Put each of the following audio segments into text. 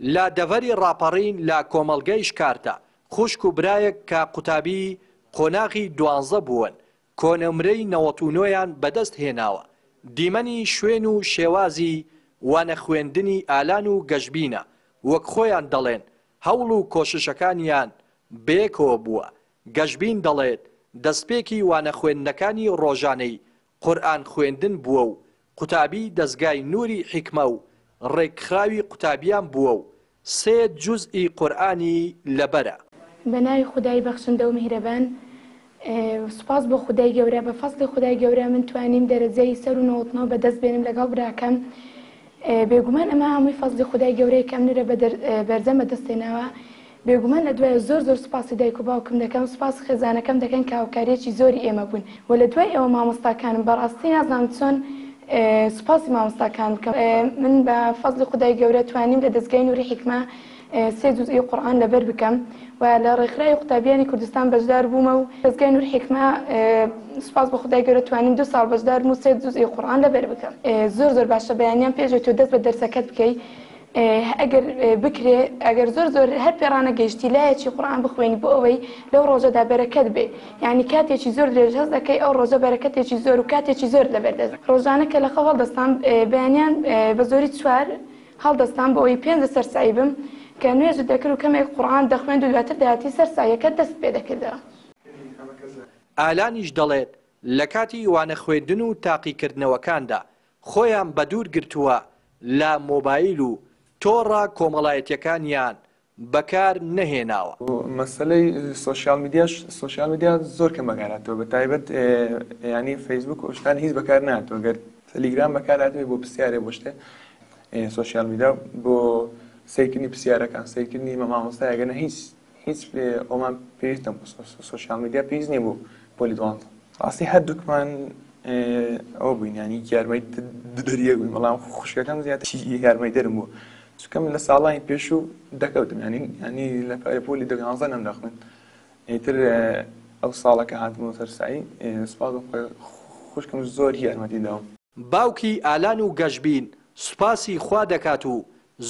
لا دەڤەری ڕاپەڕین لا کۆمەڵگەی شکارتە خوشک و برایەک کە قوتابی قۆناغی 12 بوون کۆنەمرەی 99یان بەدەست هێناوە دیمەنی شوێن و شێوازی وانە خوێندنی ئالان و گەشبینە وەک خۆیان دەڵێن هەوڵ و کۆششەکانیان بەیەکەوە بووە گەشبین دەڵێت دەستپێکی وانە خوێندنەکانی ڕۆژانەی قورئان خوێندن بووە و قوتابی دەستگای نوری حیکمە و ڕێکخراوی قوتابیان بووە و 3 جوزئی قورئانی لەبەرە بەناوی خودای بەخشندە و میهرەبان سوپاس بۆ خودای گەورە بە فەزلی خودای گەورە من توانیم دەرەجەی سەر و نەوەتنەوە بەدەست بێنم لەگەڵ براکەم بێگومان ئەمە هەمووی فەزلی خودای گەورەی کەم نرە بەرزەم بەدەستێنەوە بێگومان لە دوای زۆر سوپاسی دایک و باوکم دەکەم سوپاس خێزانەکەم دەکەن کاوکاریەکی زۆری ئێمە بوون و لە دوای ئەوە مامۆستاکانم بەڕاستی نازانم چۆن سوپاسی مامۆستاکان بکەم من بە فەزلی خودای گەورە توانیم لە دەستگای نوری حیکمە 3 جوزئی قورئان لەبەر بکەم و لە ڕێکخراوی قوتابیانی کوردستان بەشدار بوومە و دەستگای نوری حیکمە سوپاس بە خودای گەورە توانیم 2 ساڵ بەشدار بووم و 3 جوزئی قورئان لەبەر بکەم زۆر باشە بەیانیان پێشێت تۆ دەست بە دەرسەکەت بکەیت ئەگەر بکرێ ئەگەر زۆر هەر پێڕانە گەیشتی لایەکی قورئان بخوێنی بۆ ئەوەی لەو ڕۆژەدا بەرەکەت بێ یعنی کاتێکی زۆر درێژ هەست دەکەی ئەو ڕۆژە بەرەکەتێکی زۆر و کاتێکی زۆر لەبەر دەست ڕۆژانە کە لە خەو هەڵدەستان بەیانیان بە زۆری 4 هەڵدەستان بۆ ئەوەی 5 سەرسایی بم کە نوێژت دەکرد و کەمێک قورئان دەخوێند و دواتر داهاتی سەرسایەکە دەست پێ دەکردەوە ئالانیش دەڵێت لە کاتی وانە خوێندن و تاقیکردنەوەکاندا خۆیان بەدوور گرتووە لە مۆبایل و تۆڕە کۆمەڵایەتیەکانیان بەکار نەهێناوە مەسەلەی سۆشیال میدیا زۆر کەم بەکارهاتەوە بە تایبەت ینی فەیسبوک و شتان هیچ بەکار نهاتەوە گەر تەلیگرام بەکارهاتوێ بۆ پرسیارێ بۆ شتێ سۆشیال میدیا بۆ سیرکردنی پرسیارەکان سیرکردنی مامۆستا ئەگەر هیچ ئەومان پێویستە سۆشیال میدیا پێویست نییە بۆ پۆلی دوان ڕاستی هەردووکمان ئەو بووین ینی یارمەی دەریە بووین بەڵام خوشکەکەم زیاتر یارمەی دەرم بوو چکەم لە ساڵانی پێش و دەکەوتم ینی لە پۆلی 12 نەم دەخوێن ئیتر ئەو ساڵەکە هاتمەوە سەرسایی سوپاس خوشکەم زۆر یارمەتی داوم باوکی ئالان و گەشبین سوپاسی خوا دەکات و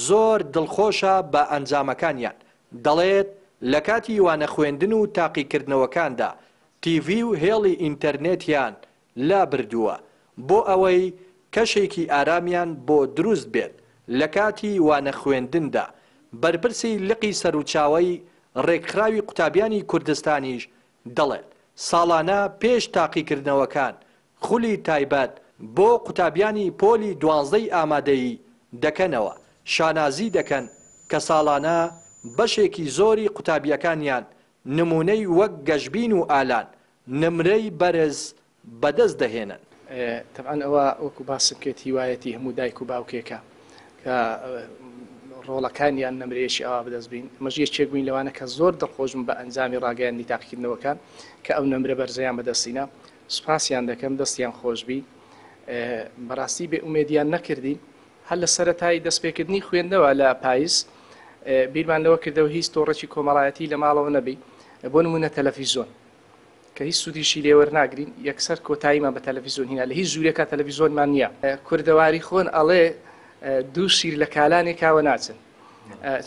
زۆر دڵخۆشە بە ئەنجامەکانیان دەڵێت لە کاتی وانە خوێندن و تاقیکردنەوەکاندا تیڤی و هێڵی ئینتەرنێتیان لا بردووە بۆ ئەوەی کەشێکی ئارامیان بۆ دروست بێت لە کاتی وانە خوێندندا بەرپرسی لقی سەرچاوی ڕێکخراوی قوتابیانی کوردستانیش دەڵێت ساڵانە پێش تاقیکردنەوەکان خولی تایبەت بۆ قوتابیانی پۆلی 12 ئامادەیی دەکەنەوە شانازی دەکەن کە ساڵانە بەشێکی زۆری قوتابیەکانیان نمونەی وەک گەشبین و ئالان نمرەی بەرز بەدەست دەهێنن طبعا ئەوە وەکو باسم کرد هیوایەتی هەموو دایک و باوکێکە کە ڕۆڵەکانیان نمرێشی ئەوە بەدەست بین مەژیە چێک بووین لەوانە کە زۆر دڵخۆشم بە ئەنجامی ڕاگەیاندی تاقیکردنەوەکان کە ئەو نمرە بەرزەیان بەدەستینە سوپاسیان دەکەم دەستیان خۆشبی بەڕاستی بێ ئومێدیان نەکردین هەر لە سەرەتایی دەستپێکردنی خوێندنەوە لە پاییز بیرمان لەوە کردەوە هیچ تۆڕێکی کۆمەڵایەتی لە ماڵەوە نەبی بۆ نمونە تەلەڤیزۆن کە هیچ سوودیشی لێوەرناگرین یەکسەر کۆتاییمان بە تەلەڤیزۆن هینا لە هیچ ژوورێکە تەلەڤیزۆنمان نییە کوردەواری خۆن ئەڵێ دوو شیر لە کالانێکاوە ناچن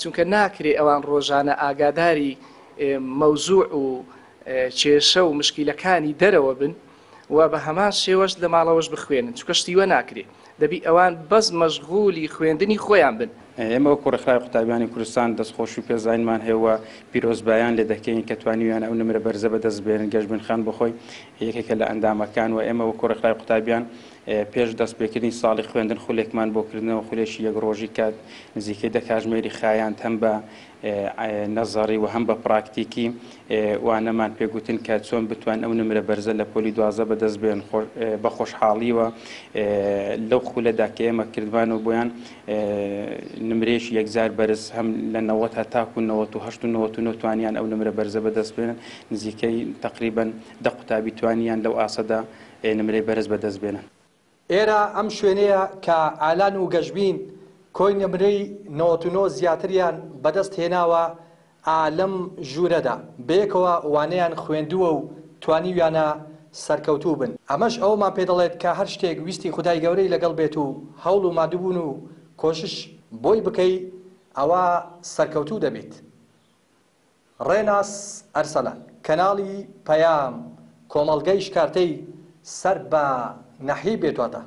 چونکە ناکرێ ئەوان ڕۆژانە ئاگاداری مەوزوع و کێشە و مشکیلەکانی دەرەوە بن و بە هەمان شێوەش لە ماڵەوەش بخوێنن چونکە شتیوە ناکرێ دەبی ئەوان بەس مەشغولی خوێندنی خۆیان بن ئێمە وەکو ڕێکخراوی قوتابیانی کوردستان دەستخۆش و پێزانمان هەیە پیرۆزبایان لێ دەکەین کە توانیویان ئەو نمرە بەرزە بەدەست بێنن گەشبن خان بخۆی یەکێکە لە ئەندامەکان و ئێمە وەکو ڕێکخراوی قوتابیان پێش دەستپێکردنی ساڵی خوێندن خولێکمان بۆکردنەوە خولێکی یەک ڕۆژی کات نزیکەی 10 کاتژمێری خایاند هەم بە نەزەڕی و هەم بە پراکتیکی وانەمان پێگوتن کە چۆن بتوان ئەو نمرە بەرزە لە پۆلی 12 بەدەست بێن بە خۆشحاڵیوە لەو خولەدا کە ئێمە کردوانەوە بۆیان نمرێشی یەکجار بەرز هەم لە 90 تا تاکو 98 و 99 توانیان ئەو نمرە بەرزە بەدەست بێنن نزیکەی تقریباً 10 قوتابی توانیان لەو ئاسەدا نمرەی بەرز بەدەست بێنن ئێرە ئەم شوێنەیە کە ئالان و گەشبین کۆی نمرەی 99 زیاتریان بەدەست هێناوە ئالەم ژوورەدا بەیەکەوە وانەیان خوێندووە و توانیویانە سەرکەوتوو بن ئەمەش ئەومان پێ دەڵێت کە هەر شتێک ویستی خودای گەورەی لەگەڵ بێت و هەوڵ و مادووبوون و کۆشش بۆی بکەی ئەوە سەرکەوتوو دەبێت. ڕێناس ئەرسەلان کەناڵی پەیام کۆمەڵگەی شکارتەی سەر بە نەحی بێتواتە